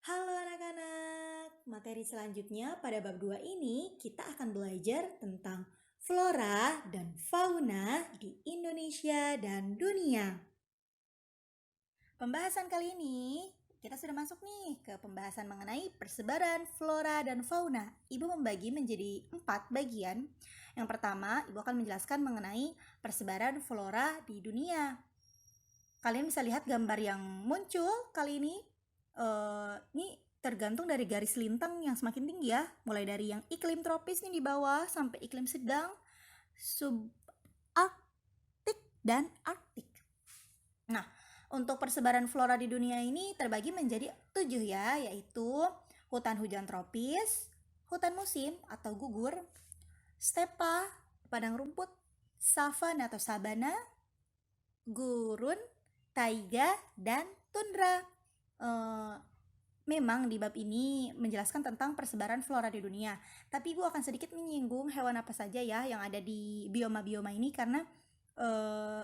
Halo anak-anak, materi selanjutnya pada bab 2 ini kita akan belajar tentang flora dan fauna di Indonesia dan dunia. Pembahasan kali ini kita sudah masuk nih ke pembahasan mengenai persebaran flora dan fauna. Ibu membagi menjadi 4 bagian. Yang pertama, Ibu akan menjelaskan mengenai persebaran flora di dunia. Kalian bisa lihat gambar yang muncul kali ini. Ini tergantung dari garis lintang yang semakin tinggi ya, mulai dari yang iklim tropis nih di bawah sampai iklim sedang, subarktik dan arktik. Nah, untuk persebaran flora di dunia ini terbagi menjadi 7 ya, yaitu hutan hujan tropis, hutan musim atau gugur, stepa, padang rumput, savanna atau sabana, gurun, taiga, dan tundra. Memang di bab ini menjelaskan tentang persebaran flora di dunia, tapi Ibu akan sedikit menyinggung hewan apa saja ya yang ada di bioma-bioma ini karena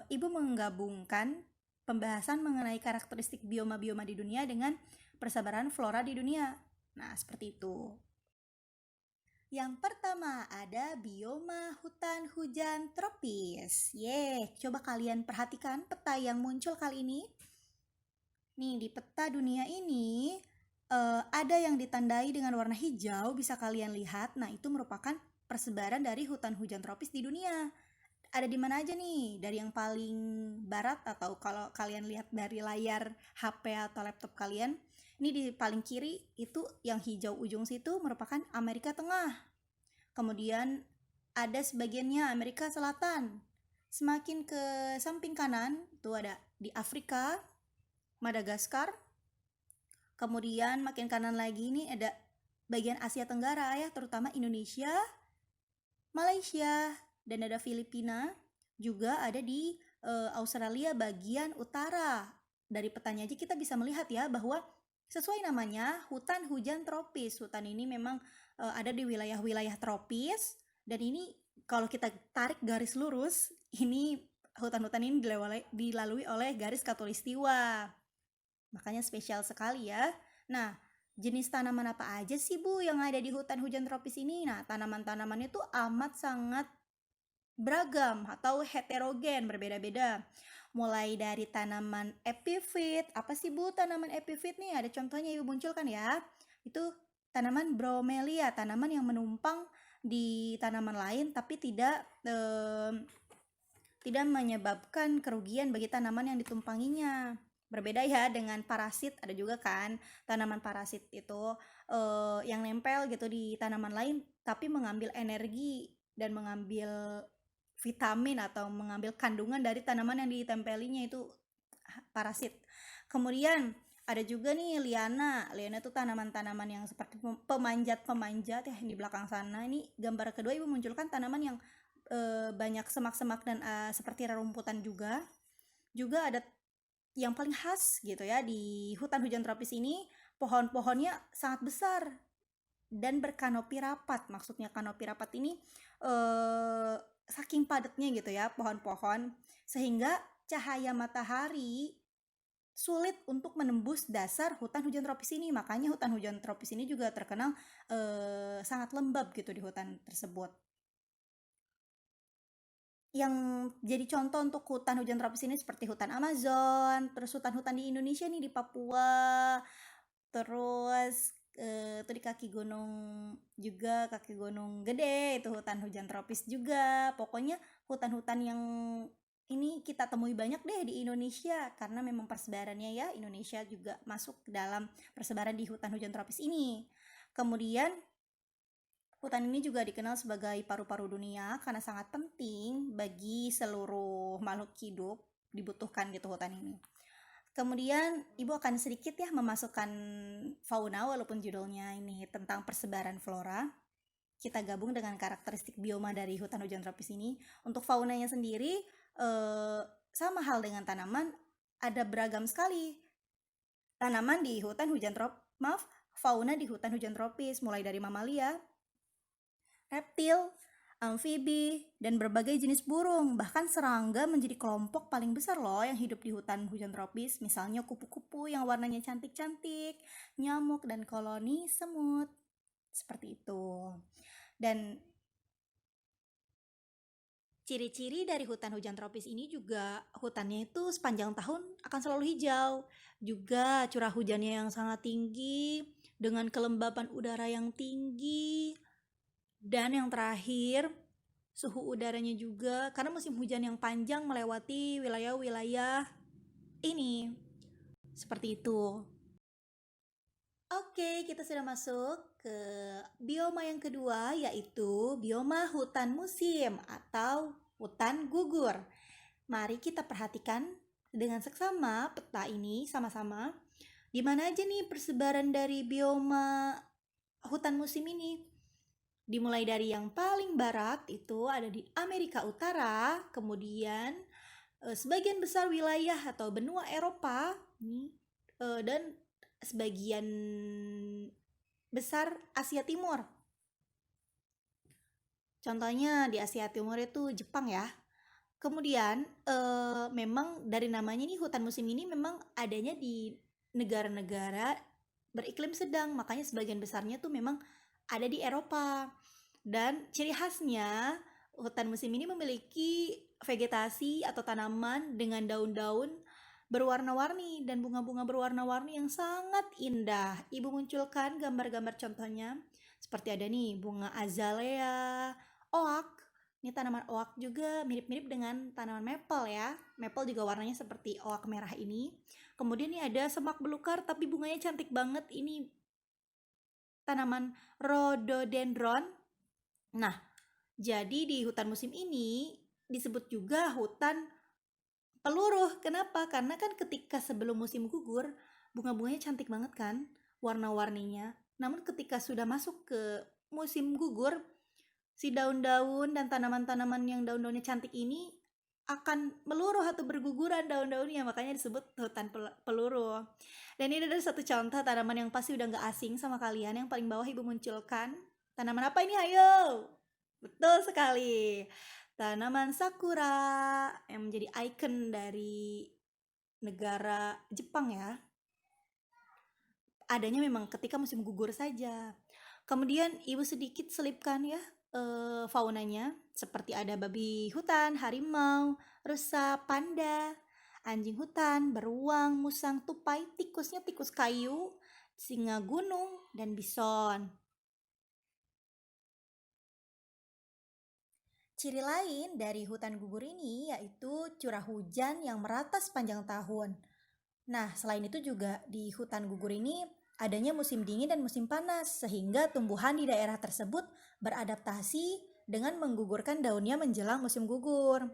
Ibu menggabungkan pembahasan mengenai karakteristik bioma-bioma di dunia dengan persebaran flora di dunia. Nah, seperti itu. Yang pertama ada bioma hutan hujan tropis. Coba kalian perhatikan peta yang muncul kali ini. Nih, di peta dunia ini ada yang ditandai dengan warna hijau, bisa kalian lihat. Nah, itu merupakan persebaran dari hutan hujan tropis di dunia. Ada di mana aja nih? Dari yang paling barat atau kalau kalian lihat dari layar HP atau laptop kalian, ini di paling kiri itu yang hijau ujung situ merupakan Amerika Tengah. Kemudian ada sebagiannya Amerika Selatan. Semakin ke samping kanan itu ada di Afrika, Madagaskar. Kemudian makin kanan lagi ini ada bagian Asia Tenggara ya, terutama Indonesia, Malaysia, dan ada Filipina. Juga ada di Australia bagian utara. Dari petanya aja kita bisa melihat ya bahwa sesuai namanya hutan hujan tropis. Hutan ini memang ada di wilayah-wilayah tropis, dan ini kalau kita tarik garis lurus, ini hutan-hutan ini dilalui oleh garis khatulistiwa. Makanya spesial sekali ya. Nah, jenis tanaman apa aja sih Bu yang ada di hutan hujan tropis ini? Nah, tanaman-tanamannya itu amat sangat beragam atau heterogen, berbeda-beda. Mulai dari tanaman epifit. Apa sih Bu tanaman epifit nih? Ada contohnya Ibu munculkan ya. Itu tanaman bromelia, tanaman yang menumpang di tanaman lain tapi tidak menyebabkan kerugian bagi tanaman yang ditumpanginya. Berbeda ya dengan parasit, ada juga kan tanaman parasit itu yang nempel gitu di tanaman lain tapi mengambil energi dan mengambil vitamin atau mengambil kandungan dari tanaman yang ditempelinya, itu parasit. Kemudian ada juga nih liana. Liana itu tanaman-tanaman yang seperti pemanjat-pemanjat ya, di belakang sana. Ini gambar kedua Ibu munculkan tanaman yang banyak semak-semak dan seperti rerumputan juga. Juga ada yang paling khas gitu ya di hutan hujan tropis ini, pohon-pohonnya sangat besar dan berkanopi rapat. Maksudnya kanopi rapat ini saking padatnya gitu ya pohon-pohon sehingga cahaya matahari sulit untuk menembus dasar hutan hujan tropis ini. Makanya hutan hujan tropis ini juga terkenal sangat lembab gitu di hutan tersebut. Yang jadi contoh untuk hutan hujan tropis ini seperti hutan Amazon, terus hutan-hutan di Indonesia nih di Papua, terus itu di kaki gunung juga, kaki gunung gede itu hutan hujan tropis juga. Pokoknya hutan-hutan yang ini kita temui banyak deh di Indonesia karena memang persebarannya ya, Indonesia juga masuk dalam persebaran di hutan hujan tropis ini. Kemudian hutan ini juga dikenal sebagai paru-paru dunia karena sangat penting bagi seluruh makhluk hidup, dibutuhkan gitu hutan ini. Kemudian Ibu akan sedikit ya memasukkan fauna walaupun judulnya ini tentang persebaran flora. Kita gabung dengan karakteristik bioma dari hutan hujan tropis ini. Untuk faunanya sendiri sama hal dengan tanaman, ada beragam sekali. Tanaman di hutan hujan fauna di hutan hujan tropis mulai dari mamalia, reptil, amfibi, dan berbagai jenis burung. Bahkan serangga menjadi kelompok paling besar loh yang hidup di hutan hujan tropis. Misalnya kupu-kupu yang warnanya cantik-cantik, nyamuk, dan koloni semut. Seperti itu. Dan ciri-ciri dari hutan hujan tropis ini juga hutannya itu sepanjang tahun akan selalu hijau. Juga curah hujannya yang sangat tinggi dengan kelembapan udara yang tinggi. Dan yang terakhir, suhu udaranya juga karena musim hujan yang panjang melewati wilayah-wilayah ini. Seperti itu. Oke, kita sudah masuk ke bioma yang kedua, yaitu bioma hutan musim atau hutan gugur. Mari kita perhatikan dengan seksama peta ini sama-sama. Di mana aja nih persebaran dari bioma hutan musim ini? Dimulai dari yang paling barat itu ada di Amerika Utara, kemudian sebagian besar wilayah atau benua Eropa nih, dan sebagian besar Asia Timur. Contohnya di Asia Timur itu Jepang ya. Kemudian memang dari namanya nih hutan musim ini memang adanya di negara-negara beriklim sedang, makanya sebagian besarnya tuh memang ada di Eropa. Dan ciri khasnya hutan musim ini memiliki vegetasi atau tanaman dengan daun-daun berwarna-warni dan bunga-bunga berwarna-warni yang sangat indah. Ibu munculkan gambar-gambar contohnya. Seperti ada nih bunga azalea, oak. Ini tanaman oak juga mirip-mirip dengan tanaman maple ya. Maple juga warnanya seperti oak merah ini. Kemudian ini ada semak belukar tapi bunganya cantik banget. Ini tanaman rhododendron. Nah, jadi di hutan musim ini disebut juga hutan peluruh. Kenapa? Karena kan ketika sebelum musim gugur, bunga-bunganya cantik banget kan, warna-warninya. Namun ketika sudah masuk ke musim gugur, si daun-daun dan tanaman-tanaman yang daun-daunnya cantik ini akan meluruh atau berguguran daun-daunnya, makanya disebut hutan peluruh. Dan ini ada satu contoh tanaman yang pasti udah gak asing sama kalian. Yang paling bawah ibu munculkan. Tanaman apa ini? Ayo! Betul sekali. Tanaman sakura yang menjadi ikon dari negara Jepang ya. Adanya memang ketika musim gugur saja. Kemudian ibu sedikit selipkan ya faunanya, seperti ada babi hutan, harimau, rusa, panda, anjing hutan, beruang, musang, tupai, tikusnya tikus kayu, singa gunung, dan bison. Ciri lain dari hutan gugur ini yaitu curah hujan yang merata sepanjang tahun. Nah, selain itu juga di hutan gugur ini adanya musim dingin dan musim panas, sehingga tumbuhan di daerah tersebut beradaptasi dengan menggugurkan daunnya menjelang musim gugur.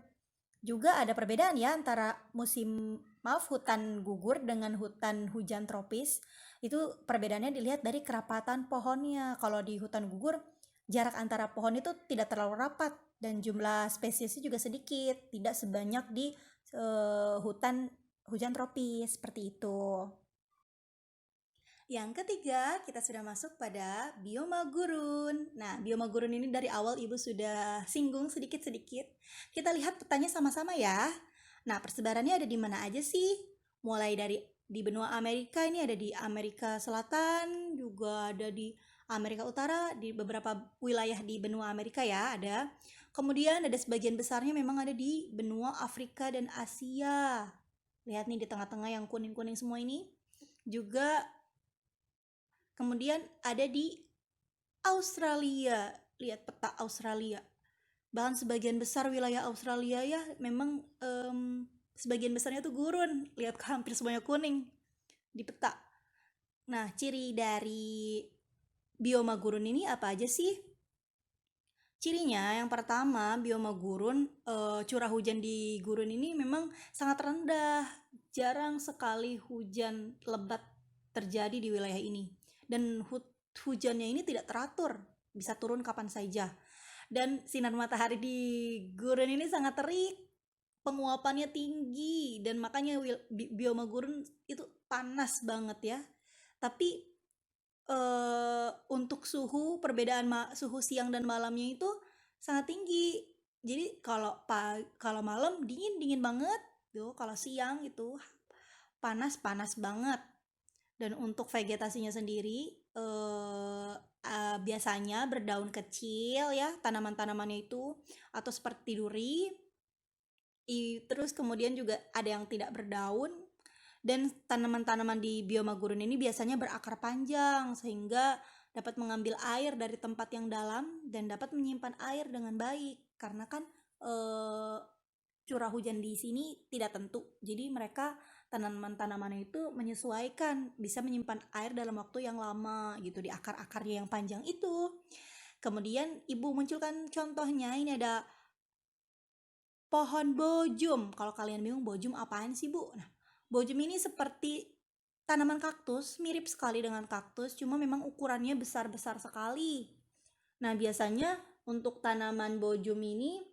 Juga ada perbedaan ya antara hutan gugur dengan hutan hujan tropis. Itu perbedaannya dilihat dari kerapatan pohonnya. Kalau di hutan gugur, jarak antara pohon itu tidak terlalu rapat dan jumlah spesiesnya juga sedikit, tidak sebanyak di hutan hujan tropis, seperti itu. Yang ketiga, kita sudah masuk pada bioma gurun. Nah, bioma gurun ini dari awal ibu sudah singgung sedikit-sedikit. Kita lihat petanya sama-sama ya. Nah, persebarannya ada di mana aja sih? Mulai dari di benua Amerika, ini ada di Amerika Selatan, juga ada di Amerika Utara, di beberapa wilayah di benua Amerika ya ada. Kemudian ada sebagian besarnya memang ada di benua Afrika dan Asia. Lihat nih di tengah-tengah yang kuning-kuning semua ini. Juga kemudian ada di Australia. Lihat peta Australia. Bahkan sebagian besar wilayah Australia ya memang sebagian besarnya tuh gurun. Lihat hampir semuanya kuning di peta. Nah, ciri dari bioma gurun ini apa aja sih? Cirinya yang pertama, bioma gurun, curah hujan di gurun ini memang sangat rendah. Jarang sekali hujan lebat terjadi di wilayah ini. Dan hujannya ini tidak teratur, bisa turun kapan saja. Dan sinar matahari di gurun ini sangat terik, penguapannya tinggi, dan makanya bioma gurun itu panas banget ya. Tapi untuk perbedaan suhu siang dan malamnya itu sangat tinggi. Jadi kalau malam dingin banget tuh, kalau siang itu panas banget. Dan untuk vegetasinya sendiri biasanya berdaun kecil ya, tanaman-tanamannya itu, atau seperti duri. Terus kemudian juga ada yang tidak berdaun, dan tanaman-tanaman di bioma gurun ini biasanya berakar panjang sehingga dapat mengambil air dari tempat yang dalam dan dapat menyimpan air dengan baik, karena kan eh, curah hujan di sini tidak tentu. Jadi mereka tanaman-tanaman itu menyesuaikan, bisa menyimpan air dalam waktu yang lama gitu di akar-akarnya yang panjang itu. Kemudian ibu munculkan contohnya, ini ada pohon bojum. Kalau kalian bingung bojum apaan sih, Bu? Nah, bojum ini seperti tanaman kaktus, mirip sekali dengan kaktus, cuma memang ukurannya besar-besar sekali. Nah, biasanya untuk tanaman bojum ini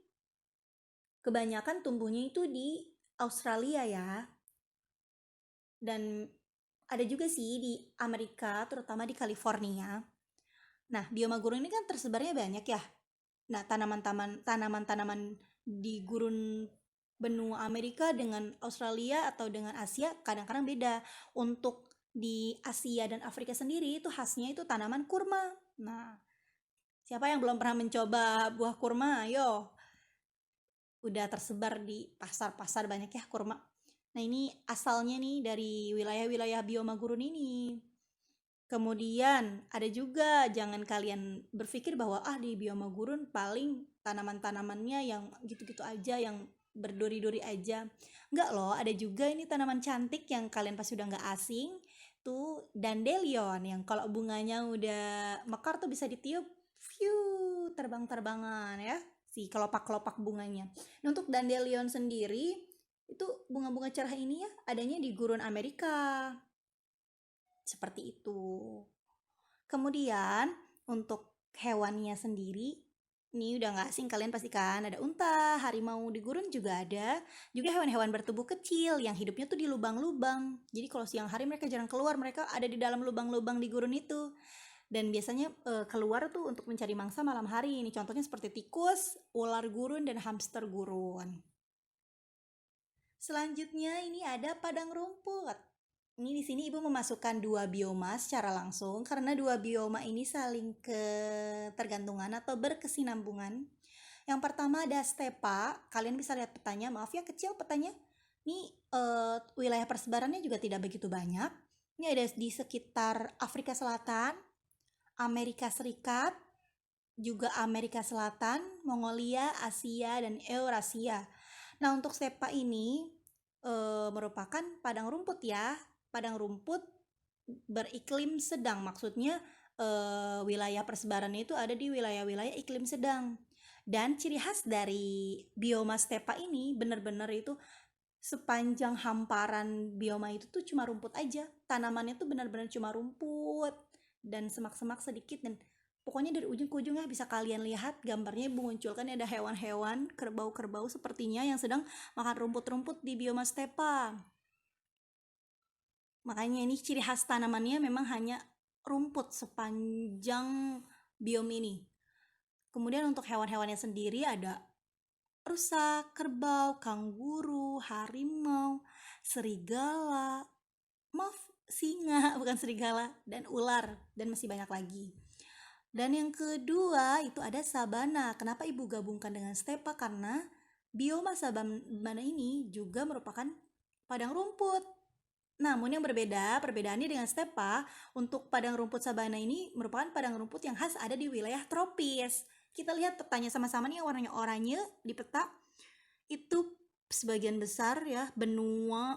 kebanyakan tumbuhnya itu di Australia ya. Dan ada juga sih di Amerika, terutama di California. Nah, bioma gurun ini kan tersebarnya banyak ya. Nah, tanaman-tanaman di gurun benua Amerika dengan Australia atau dengan Asia kadang-kadang beda. Untuk di Asia dan Afrika sendiri itu khasnya itu tanaman kurma. Nah, siapa yang belum pernah mencoba buah kurma? Ayo, udah tersebar di pasar-pasar banyak ya kurma. Nah, ini asalnya nih dari wilayah-wilayah bioma gurun ini. Kemudian ada juga, jangan kalian berpikir bahwa di bioma gurun paling tanaman-tanamannya yang gitu-gitu aja, yang berduri-duri aja. Enggak loh, ada juga ini tanaman cantik yang kalian pasti udah nggak asing. Tuh dandelion yang kalau bunganya udah mekar tuh bisa ditiup, view, terbang-terbangan ya. Si kelopak-kelopak bunganya. Nah, untuk dandelion sendiri itu bunga-bunga cerah ini ya adanya di gurun Amerika. Seperti itu. Kemudian untuk hewannya sendiri, ini udah nggak asing kalian pastikan, ada unta, harimau di gurun juga ada. Juga hewan-hewan bertubuh kecil yang hidupnya tuh di lubang-lubang. Jadi kalau siang hari mereka jarang keluar, mereka ada di dalam lubang-lubang di gurun itu. Dan biasanya keluar tuh untuk mencari mangsa malam hari. Ini contohnya seperti tikus, ular gurun, dan hamster gurun. Selanjutnya ini ada padang rumput. Ini di sini ibu memasukkan dua bioma secara langsung karena dua bioma ini saling ketergantungan atau berkesinambungan. Yang pertama ada stepa. Kalian bisa lihat petanya. Maaf ya kecil petanya. Ini wilayah persebarannya juga tidak begitu banyak. Ini ada di sekitar Afrika Selatan, Amerika Serikat, juga Amerika Selatan, Mongolia, Asia, dan Eurasia. Nah, untuk stepa ini merupakan padang rumput ya. Padang rumput beriklim sedang, maksudnya wilayah persebarannya itu ada di wilayah-wilayah iklim sedang. Dan ciri khas dari bioma stepa ini benar-benar itu sepanjang hamparan bioma itu tuh cuma rumput aja. Tanamannya tuh benar-benar cuma rumput dan semak-semak sedikit, dan pokoknya dari ujung ke ujung ya bisa kalian lihat gambarnya munculkan ada hewan-hewan, kerbau-kerbau sepertinya yang sedang makan rumput-rumput di bioma stepa. Makanya ini ciri khas tanamannya memang hanya rumput sepanjang biom ini. Kemudian untuk hewan-hewannya sendiri ada rusa, kerbau, kanguru, harimau, serigala, maaf, singa, bukan serigala, dan ular, dan masih banyak lagi. Dan yang kedua itu ada sabana. Kenapa ibu gabungkan dengan stepa? Karena bioma sabana ini juga merupakan padang rumput. Namun yang perbedaannya dengan stepa, untuk padang rumput sabana ini merupakan padang rumput yang khas ada di wilayah tropis. Kita lihat petanya sama-sama nih yang warnanya oranye di peta. Itu sebagian besar ya benua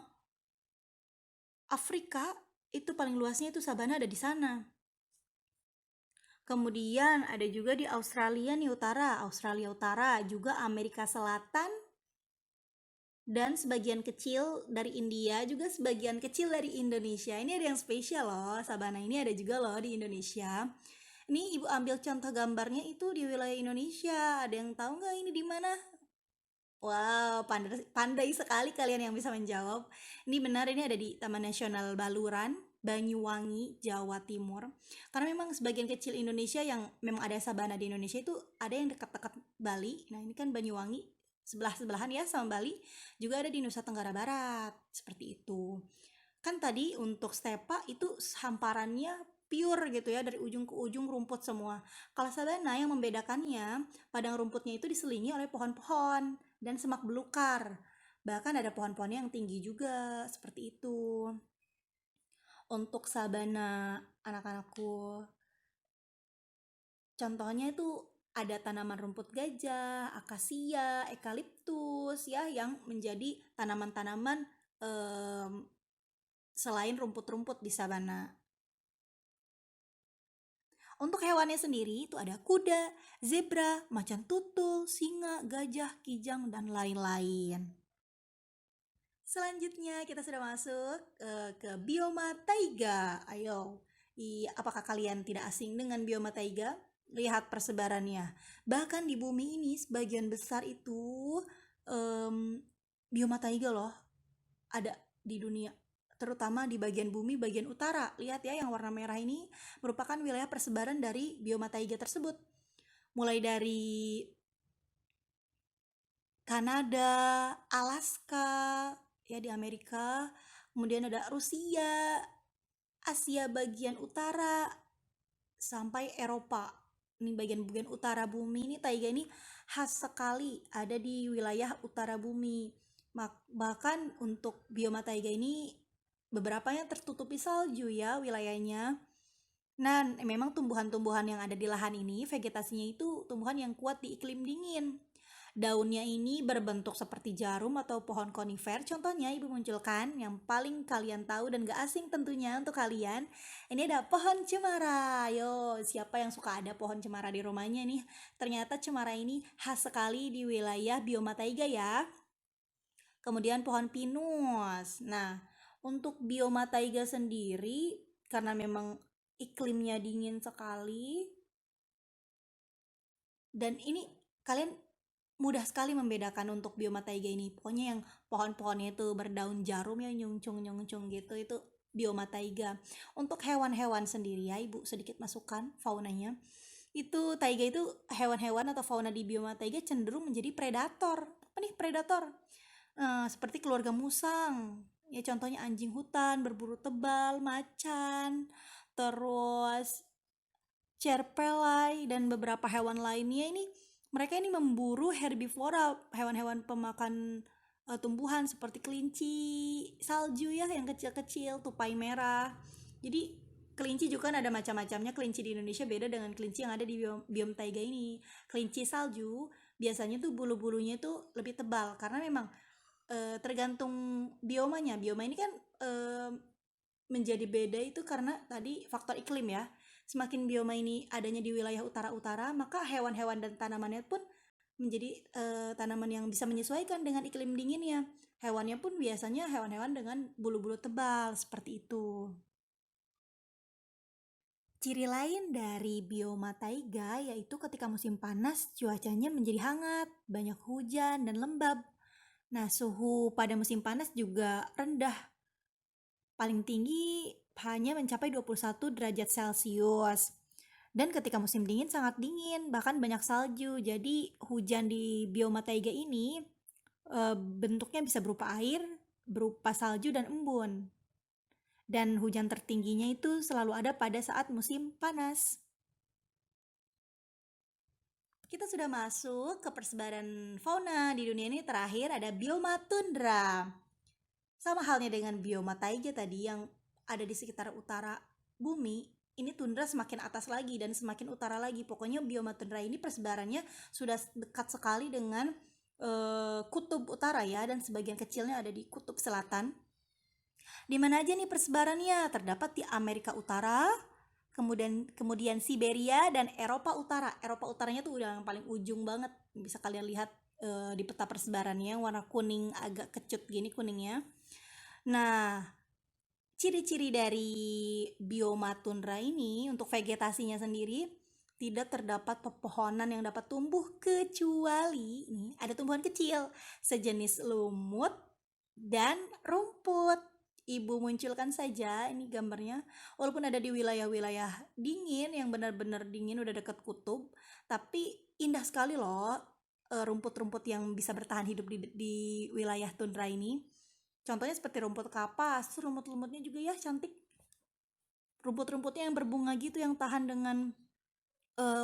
Afrika, itu paling luasnya itu sabana ada di sana. Kemudian ada juga di Australia Utara, juga Amerika Selatan, dan sebagian kecil dari India, juga sebagian kecil dari Indonesia. Ini ada yang spesial loh, sabana ini ada juga loh di Indonesia. Ini ibu ambil contoh gambarnya itu di wilayah Indonesia. Ada yang tahu nggak ini di mana? Wow, pandai sekali kalian yang bisa menjawab. Ini benar, ini ada di Taman Nasional Baluran. Banyuwangi, Jawa Timur. Karena memang sebagian kecil Indonesia yang memang ada sabana di Indonesia itu ada yang dekat-dekat Bali. Nah, ini kan Banyuwangi sebelah-sebelahan ya sama Bali. Juga ada di Nusa Tenggara Barat. Seperti itu. Kan tadi untuk stepa itu hamparannya pure gitu ya, dari ujung ke ujung rumput semua. Kalau sabana yang membedakannya, padang rumputnya itu diselingi oleh pohon-pohon dan semak belukar. Bahkan ada pohon-pohon yang tinggi juga, seperti itu. Untuk sabana anak-anakku, contohnya itu ada tanaman rumput gajah, akasia, eukaliptus ya, yang menjadi tanaman-tanaman em, selain rumput-rumput di sabana. Untuk hewannya sendiri itu ada kuda, zebra, macan tutul, singa, gajah, kijang, dan lain-lain. Selanjutnya kita sudah masuk ke bioma taiga. Ayo, apakah kalian tidak asing dengan bioma taiga? Lihat persebarannya. Bahkan di bumi ini sebagian besar itu bioma taiga loh ada di dunia. Terutama di bagian bumi bagian utara. Lihat ya, yang warna merah ini merupakan wilayah persebaran dari bioma taiga tersebut. Mulai dari Kanada, Alaska, ya di Amerika, kemudian ada Rusia, Asia bagian utara, sampai Eropa. Ini bagian-bagian utara bumi ini taiga ini khas sekali ada di wilayah utara bumi. Bahkan untuk bioma taiga ini beberapa yang tertutupi salju ya wilayahnya. Nah, memang tumbuhan-tumbuhan yang ada di lahan ini, vegetasinya itu tumbuhan yang kuat di iklim dingin. Daunnya ini berbentuk seperti jarum atau pohon konifer. Contohnya ibu munculkan yang paling kalian tahu dan gak asing tentunya untuk kalian. Ini ada pohon cemara. Yo, siapa yang suka ada pohon cemara di rumahnya nih? Ternyata cemara ini khas sekali di wilayah bioma taiga ya. Kemudian pohon pinus. Nah, untuk bioma taiga sendiri karena memang iklimnya dingin sekali dan ini kalian mudah sekali membedakan untuk bioma taiga ini. Pokoknya yang pohon-pohonnya itu berdaun jarum ya nyungcung-nyungcung gitu itu bioma taiga. Untuk hewan-hewan sendiri ya Ibu sedikit masukkan faunanya. Itu taiga itu hewan-hewan atau fauna di bioma taiga cenderung menjadi predator. Apa nih predator? Seperti keluarga musang. Ya contohnya anjing hutan, berburu tebal, macan, terus cerpelai dan beberapa hewan lainnya ini mereka ini memburu herbivora, hewan-hewan pemakan tumbuhan seperti kelinci salju ya yang kecil-kecil, tupai merah. Jadi kelinci juga kan ada macam-macamnya. Kelinci di Indonesia beda dengan kelinci yang ada di biom taiga ini. Kelinci salju biasanya tuh bulu-bulunya tuh lebih tebal karena memang tergantung biomanya. Bioma ini kan menjadi beda itu karena tadi faktor iklim ya. Semakin bioma ini adanya di wilayah utara-utara, maka hewan-hewan dan tanamannya pun menjadi tanaman yang bisa menyesuaikan dengan iklim dinginnya. Hewannya pun biasanya hewan-hewan dengan bulu-bulu tebal, seperti itu. Ciri lain dari bioma taiga yaitu ketika musim panas cuacanya menjadi hangat, banyak hujan dan lembab. Nah, suhu pada musim panas juga rendah. Paling tinggi hanya mencapai 21 derajat Celcius. Dan ketika musim dingin sangat dingin, bahkan banyak salju. Jadi hujan di bioma taiga ini bentuknya bisa berupa air, berupa salju dan embun. Dan hujan tertingginya itu selalu ada pada saat musim panas. Kita sudah masuk ke persebaran fauna di dunia ini. Terakhir ada bioma tundra. Sama halnya dengan bioma taiga tadi yang ada di sekitar utara bumi, ini tundra semakin atas lagi dan semakin utara lagi. Pokoknya bioma tundra ini persebarannya sudah dekat sekali dengan kutub utara ya, dan sebagian kecilnya ada di kutub selatan. Di mana aja nih persebarannya? Terdapat di Amerika Utara, kemudian Siberia dan Eropa Utara. Eropa Utaranya tuh udah yang paling ujung banget. Bisa kalian lihat di peta persebarannya warna kuning agak kecut gini kuningnya. Nah, ciri-ciri dari bioma tundra ini untuk vegetasinya sendiri tidak terdapat pepohonan yang dapat tumbuh kecuali ini ada tumbuhan kecil sejenis lumut dan rumput. ibu munculkan saja ini gambarnya. Walaupun ada di wilayah-wilayah dingin yang benar-benar dingin udah dekat kutub, tapi indah sekali loh rumput-rumput yang bisa bertahan hidup di wilayah tundra ini. Contohnya seperti rumput kapas, rumput-rumputnya juga ya cantik. Rumput-rumputnya yang berbunga gitu yang tahan dengan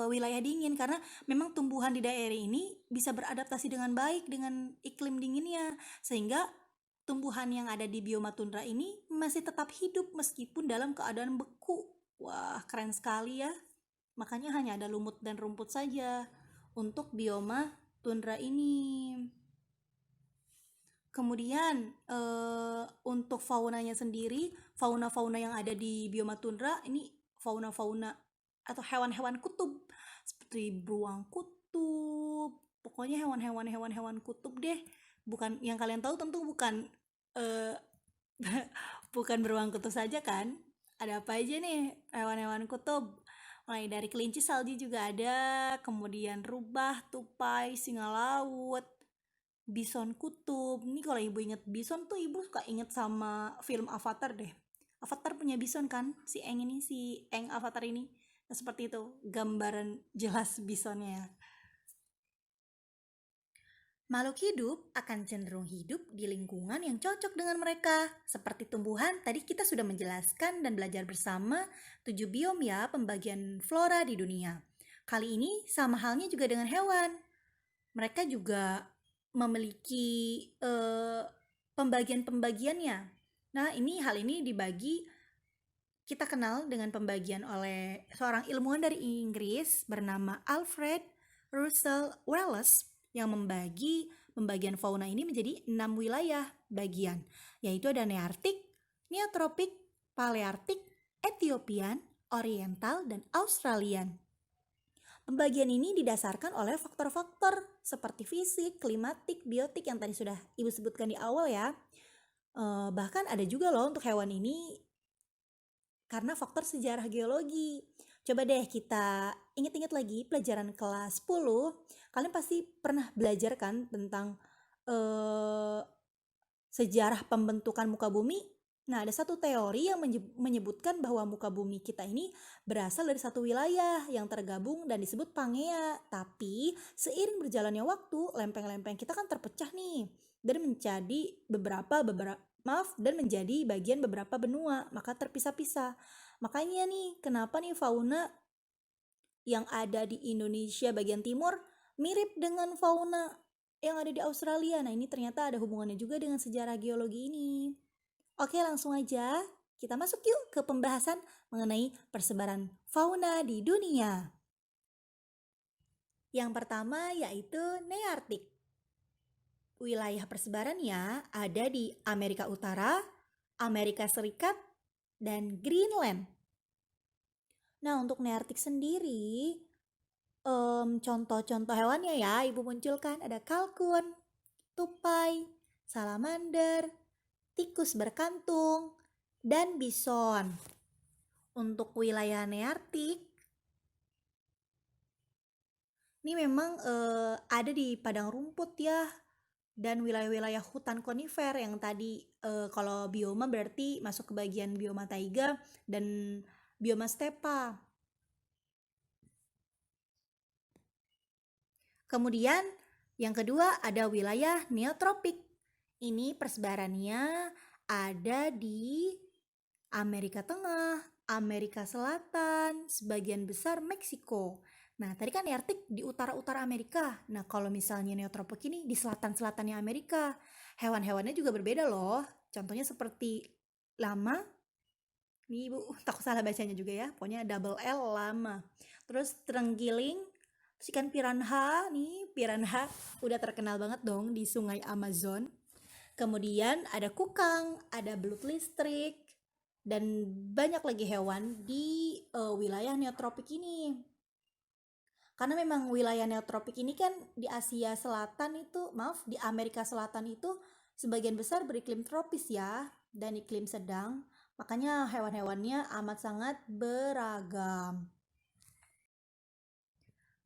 wilayah dingin karena memang tumbuhan di daerah ini bisa beradaptasi dengan baik dengan iklim dinginnya sehingga tumbuhan yang ada di bioma tundra ini masih tetap hidup meskipun dalam keadaan beku. Wah, keren sekali ya. Makanya hanya ada lumut dan rumput saja untuk bioma tundra ini. Kemudian untuk faunanya sendiri, fauna-fauna yang ada di bioma tundra ini fauna-fauna atau hewan-hewan kutub seperti beruang kutub. Pokoknya hewan-hewan kutub deh. Bukan yang kalian tahu tentu bukan eh, bukan beruang kutub saja kan? Ada apa aja nih hewan-hewan kutub? Mulai dari kelinci salju juga ada, kemudian rubah, tupai, singa laut, bison kutub. Ini kalau ibu inget bison tuh ibu suka inget sama film Avatar deh. Avatar punya bison kan? Si Eng ini, si Eng Avatar ini. Nah, seperti itu gambaran jelas bisonnya ya. Makhluk hidup akan cenderung hidup di lingkungan yang cocok dengan mereka. Seperti tumbuhan, tadi kita sudah menjelaskan dan belajar bersama 7 biom ya pembagian flora di dunia. Kali ini sama halnya juga dengan hewan. Mereka juga memiliki pembagian-pembagiannya. Nah, hal ini dibagi kita kenal dengan pembagian oleh seorang ilmuwan dari Inggris bernama Alfred Russel Wallace yang membagi pembagian fauna ini menjadi 6 wilayah bagian, yaitu ada Nearktik, Neotropik, Palearktik, Ethiopian, Oriental, dan Australian. Pembagian ini didasarkan oleh faktor-faktor seperti fisik, klimatik, biotik yang tadi sudah Ibu sebutkan di awal ya. Bahkan ada juga loh untuk hewan ini karena faktor sejarah geologi. Coba deh kita ingat-ingat lagi pelajaran kelas 10. Kalian pasti pernah belajar kan tentang sejarah pembentukan muka bumi. Nah, ada satu teori yang menyebutkan bahwa muka bumi kita ini berasal dari satu wilayah yang tergabung dan disebut Pangea. Tapi seiring berjalannya waktu, lempeng-lempeng kita kan terpecah nih dan menjadi bagian beberapa benua, maka terpisah-pisah. Makanya nih, kenapa nih fauna yang ada di Indonesia bagian timur mirip dengan fauna yang ada di Australia. Nah, ini ternyata ada hubungannya juga dengan sejarah geologi ini. Oke, langsung aja kita masuk yuk ke pembahasan mengenai persebaran fauna di dunia. Yang pertama yaitu Nearktik. Wilayah persebarannya ada di Amerika Utara, Amerika Serikat, dan Greenland. Nah, untuk Nearktik sendiri, contoh-contoh hewannya ya, Ibu munculkan ada kalkun, tupai, salamander, tikus berkantung, dan bison. Untuk wilayah Nearktik, ini memang ada di padang rumput ya, dan wilayah-wilayah hutan konifer yang tadi kalau bioma berarti masuk ke bagian bioma taiga dan bioma stepa. Kemudian yang kedua ada wilayah neotropik. Ini persebarannya ada di Amerika Tengah, Amerika Selatan, sebagian besar Meksiko. Nah, tadi kan Nearktik di utara-utara Amerika. Nah, kalau misalnya neotropik ini di selatan-selatannya Amerika. Hewan-hewannya juga berbeda loh. Contohnya seperti lama. Nih Ibu, takut salah bacanya juga ya. Pokoknya double L, lama. Terus terenggiling, terus ikan piranha. Nih, piranha udah terkenal banget dong di sungai Amazon. Kemudian ada kukang, ada belut listrik, dan banyak lagi hewan di wilayah neotropik ini. Karena memang wilayah neotropik ini kan di Asia Selatan itu, di Amerika Selatan itu sebagian besar beriklim tropis ya, dan iklim sedang. Makanya hewan-hewannya amat sangat beragam.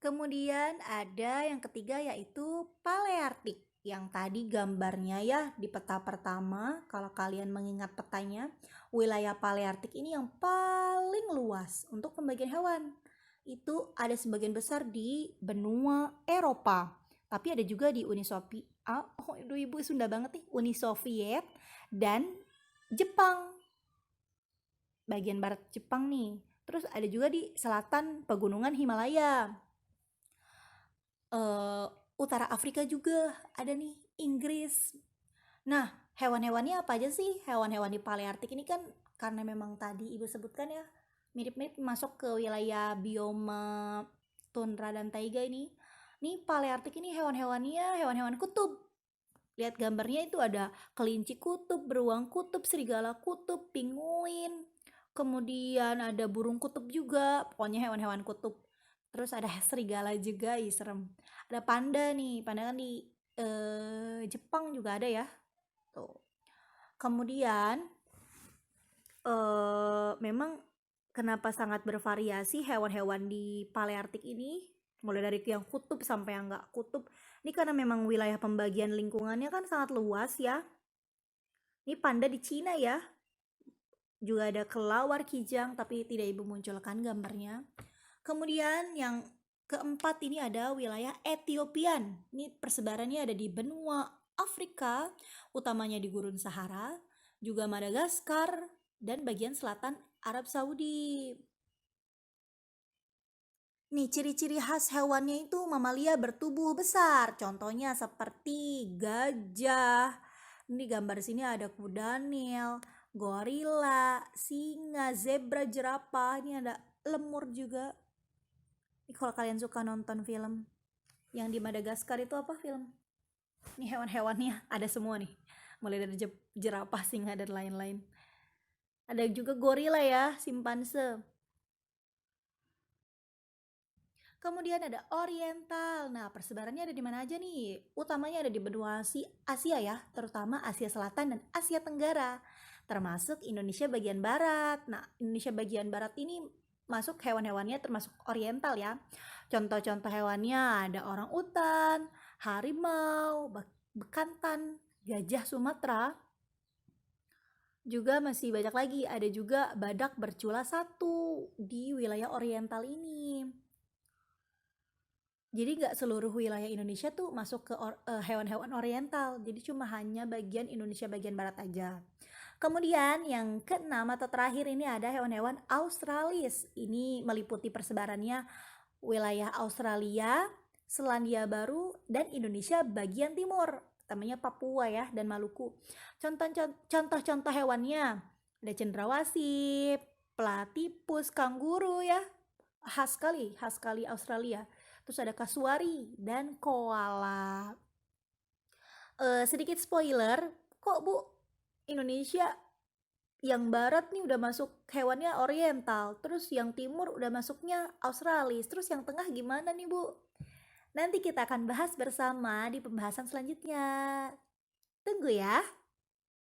Kemudian ada yang ketiga yaitu Palearktik. Yang tadi gambarnya ya di peta pertama, kalau kalian mengingat petanya, wilayah Palearktik ini yang paling luas untuk pembagian hewan. Itu ada sebagian besar di benua Eropa, tapi ada juga di Uni Soviet. Oh, ibu Sunda banget nih, Uni Soviet dan Jepang, bagian barat Jepang nih. Terus ada juga di selatan pegunungan Himalaya. eh, Utara Afrika juga ada nih, Inggris. Nah, hewan-hewannya apa aja sih? Hewan-hewan di Palearktik ini kan karena memang tadi ibu sebutkan ya, mirip-mirip masuk ke wilayah bioma tundra dan taiga ini. Nih Palearktik ini hewan-hewannya hewan-hewan kutub. Lihat gambarnya itu ada kelinci kutub, beruang kutub, serigala kutub, penguin. Kemudian ada burung kutub juga, pokoknya hewan-hewan kutub. Terus ada serigala juga, ih serem. Ada panda nih, panda kan di Jepang juga ada ya. Tuh. Kemudian memang kenapa sangat bervariasi hewan-hewan di Palearktik ini, mulai dari yang kutub sampai yang nggak kutub. Ini karena memang wilayah pembagian lingkungannya kan sangat luas ya. Ini panda di Cina ya. Juga ada kelawar kijang, tapi tidak ibu munculkan gambarnya. Kemudian yang keempat ini ada wilayah Etiopian. Ini persebarannya ada di benua Afrika, utamanya di Gurun Sahara, juga Madagaskar, dan bagian selatan Arab Saudi. Nih, ciri-ciri khas hewannya itu mamalia bertubuh besar. Contohnya seperti gajah. Ini gambar sini ada kuda Nil, gorila, singa, zebra, jerapah. Ini ada lemur juga. Ini kalau kalian suka nonton film yang di Madagaskar itu apa film? Ini hewan-hewannya ada semua nih. Mulai dari jerapah, singa, dan lain-lain. Ada juga gorila ya, simpanse. Kemudian ada oriental. Nah, persebarannya ada di mana aja nih? Utamanya ada di benua Asia ya, terutama Asia Selatan dan Asia Tenggara, termasuk Indonesia bagian barat. Nah, Indonesia bagian barat ini masuk hewan-hewannya termasuk oriental ya. Contoh-contoh hewannya ada orang utan, harimau, bekantan, gajah Sumatera. Juga masih banyak lagi, ada juga badak bercula satu di wilayah oriental ini. Jadi nggak seluruh wilayah Indonesia tuh masuk ke hewan-hewan oriental. Jadi cuma hanya bagian Indonesia bagian barat aja. Kemudian yang keenam atau terakhir ini ada hewan-hewan Australis. Ini meliputi persebarannya wilayah Australia, Selandia Baru, dan Indonesia bagian timur. Namanya Papua ya, dan Maluku. Contoh-contoh hewannya ada cendrawasih, platypus, kanguru ya. Khas sekali Australia. Terus ada kasuari dan koala. Sedikit spoiler, kok Bu Indonesia yang barat nih udah masuk hewannya oriental, terus yang timur udah masuknya australis, terus yang tengah gimana nih Bu? Nanti kita akan bahas bersama di pembahasan selanjutnya. Tunggu ya.